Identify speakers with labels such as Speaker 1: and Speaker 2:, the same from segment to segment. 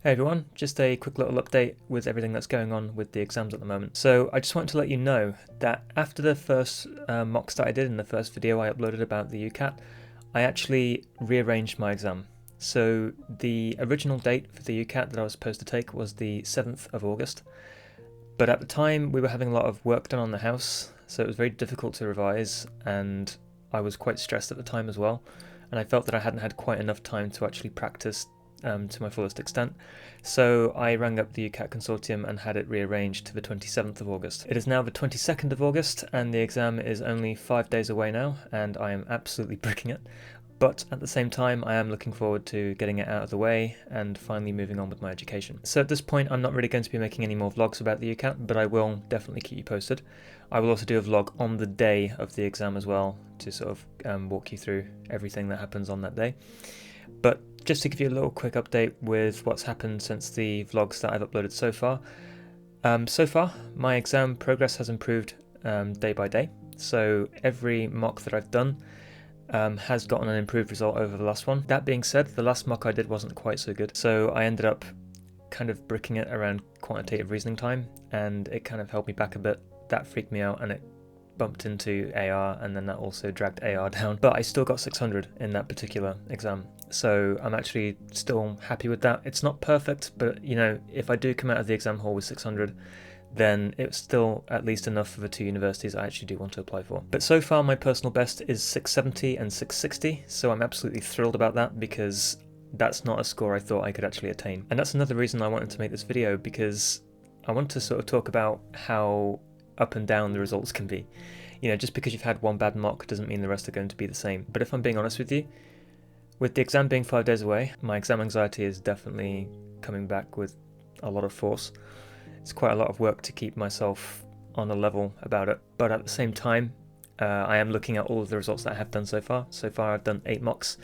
Speaker 1: Hey everyone, just a quick little update with everything that's going on with the exams at the moment. So I just wanted to let you know that after the first mocks that I did in the first video I uploaded about the UCAT, I actually rearranged my exam. So the original date for the UCAT that I was supposed to take was the 7th of August, but at the time we were having a lot of work done on the house, so it was very difficult to revise, and I was quite stressed at the time as well, and I felt that I hadn't had quite enough time to actually practice to my fullest extent. So I rang up the UCAT consortium and had it rearranged to the 27th of August. It is now the 22nd of August and the exam is only 5 days away now, and I am absolutely bricking it. But at the same time, I am looking forward to getting it out of the way and finally moving on with my education. So at this point, I'm not really going to be making any more vlogs about the UCAT, but I will definitely keep you posted. I will also do a vlog on the day of the exam as well to sort of walk you through everything that happens on that day. But just to give you a little quick update with what's happened since the vlogs that I've uploaded so far. My exam progress has improved day by day. So every mock that I've done has gotten an improved result over the last one. That being said, the last mock I did wasn't quite so good. So I ended up kind of bricking it around quantitative reasoning time, and it kind of held me back a bit. That freaked me out, and it bumped into AR, and then that also dragged AR down. But I still got 600 in that particular exam. So I'm actually still happy with that. It's not perfect, but you know, if I do come out of the exam hall with 600, then it's still at least enough for the two universities I actually do want to apply for. But so far my personal best is 670 and 660, so I'm absolutely thrilled about that because that's not a score I thought I could actually attain. And that's another reason I wanted to make this video, because I want to sort of talk about how up and down the results can be. You know, just because you've had one bad mock doesn't mean the rest are going to be the same. But if I'm being honest with you, with the exam being 5 days away, my exam anxiety is definitely coming back with a lot of force. It's quite a lot of work to keep myself on a level about it, but at the same time, I am looking at all of the results that I have done so far. So far I've done 8 mocks,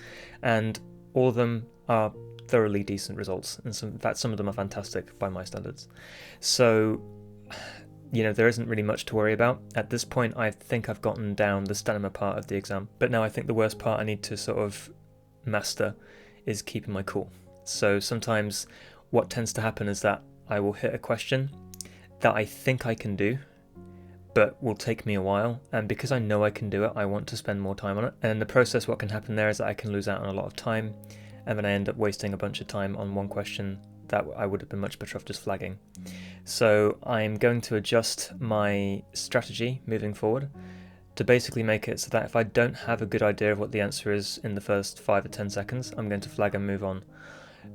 Speaker 1: and all of them are thoroughly decent results, and in fact some of them are fantastic by my standards. So, you know, there isn't really much to worry about. At this point I think I've gotten down the stamina part of the exam, but now I think the worst part I need to sort of master is keeping my cool. So sometimes what tends to happen is that I will hit a question that I think I can do, but will take me a while, and because I know I can do it, I want to spend more time on it, and in the process what can happen there is that I can lose out on a lot of time, and then I end up wasting a bunch of time on one question that I would have been much better off just flagging. So I'm going to adjust my strategy moving forward to basically make it so that if I don't have a good idea of what the answer is in the first 5 or 10 seconds, I'm going to flag and move on.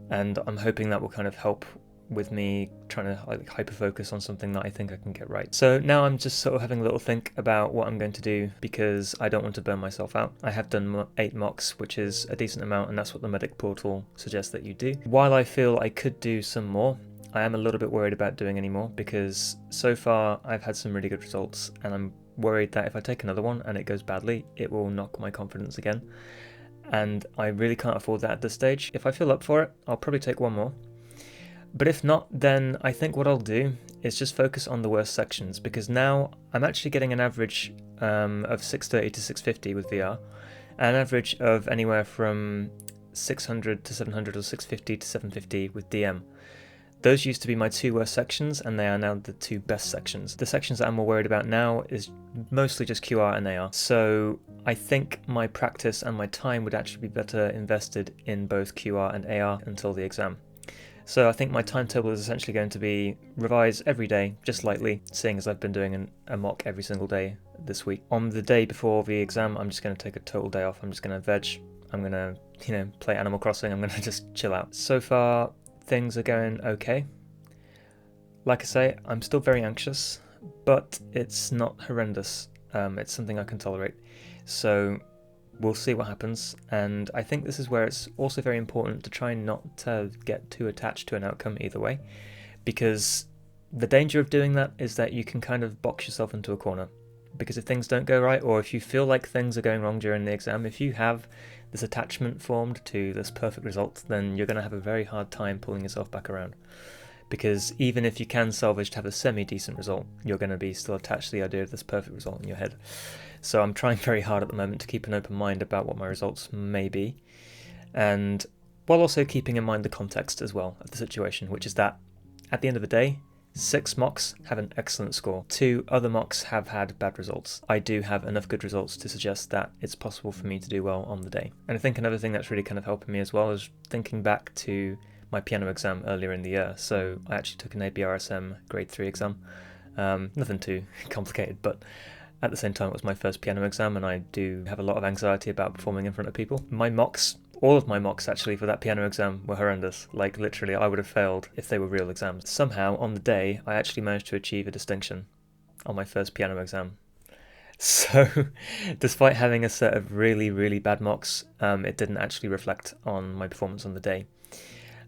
Speaker 1: And I'm hoping that will kind of help with me trying to like hyper focus on something that I think I can get right. So now I'm just sort of having a little think about what I'm going to do, because I don't want to burn myself out. I have done 8 mocks, which is a decent amount, and that's what the medic portal suggests that you do. While I feel I could do some more, I am a little bit worried about doing any more, because so far I've had some really good results, and I'm worried that if I take another one and it goes badly, it will knock my confidence again, and I really can't afford that at this stage. If I feel up for it, I'll probably take one more, but if not, then I think what I'll do is just focus on the worst sections, because now I'm actually getting an average of 630 to 650 with VR, and an average of anywhere from 600 to 700 or 650 to 750 with DM. Those used to be my 2 worst sections, and they are now the 2 best sections. The sections that I'm more worried about now is mostly just QR and AR. So I think my practice and my time would actually be better invested in both QR and AR until the exam. So I think my timetable is essentially going to be revise every day, just lightly, seeing as I've been doing a mock every single day this week. On the day before the exam, I'm just going to take a total day off. I'm just going to veg. I'm going to, you know, play Animal Crossing. I'm going to just chill out. So far, things are going okay. Like I say, I'm still very anxious, but it's not horrendous. It's something I can tolerate. So we'll see what happens, and I think this is where it's also very important to try not to get too attached to an outcome either way, because the danger of doing that is that you can kind of box yourself into a corner. Because if things don't go right, or if you feel like things are going wrong during the exam, if you have this attachment formed to this perfect result, then you're going to have a very hard time pulling yourself back around. Because even if you can salvage to have a semi-decent result, you're going to be still attached to the idea of this perfect result in your head. So I'm trying very hard at the moment to keep an open mind about what my results may be, and while also keeping in mind the context as well of the situation, which is that at the end of the day, 6 mocks have an excellent score. 2 other mocks have had bad results. I do have enough good results to suggest that it's possible for me to do well on the day. And I think another thing that's really kind of helping me as well is thinking back to my piano exam earlier in the year. So I actually took an ABRSM grade 3 exam. Nothing too complicated, but at the same time it was my first piano exam and I do have a lot of anxiety about performing in front of people. My mocks, all of my mocks actually for that piano exam were horrendous. Like literally I would have failed if they were real exams. Somehow on the day I actually managed to achieve a distinction on my first piano exam. So despite having a set of really, really bad mocks, it didn't actually reflect on my performance on the day.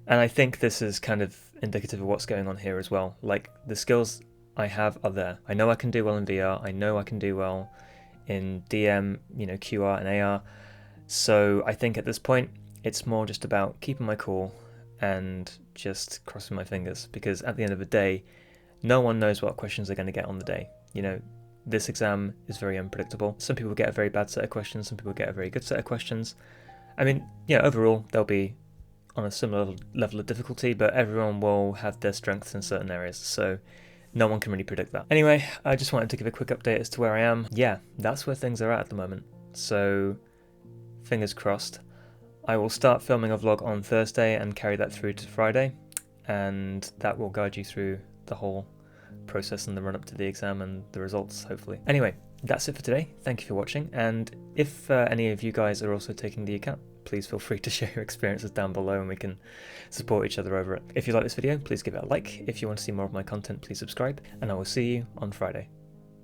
Speaker 1: And I think this is kind of indicative of what's going on here as well. Like the skills I have are there. I know I can do well in VR, I know I can do well in DM, QR and AR. So I think at this point, it's more just about keeping my cool and just crossing my fingers, because at the end of the day, no one knows what questions they're going to get on the day. This exam is very unpredictable. Some people get a very bad set of questions, some people get a very good set of questions. I mean, overall, they'll be on a similar level of difficulty, but everyone will have their strengths in certain areas. So no one can really predict that. Anyway, I just wanted to give a quick update as to where I am. Yeah, that's where things are at the moment. So fingers crossed. I will start filming a vlog on Thursday and carry that through to Friday, and that will guide you through the whole process and the run up to the exam and the results, hopefully. Anyway, that's it for today. Thank you for watching, and if any of you guys are also taking the UCAT, please feel free to share your experiences down below and we can support each other over it. If you like this video, please give it a like. If you want to see more of my content, please subscribe, and I will see you on Friday.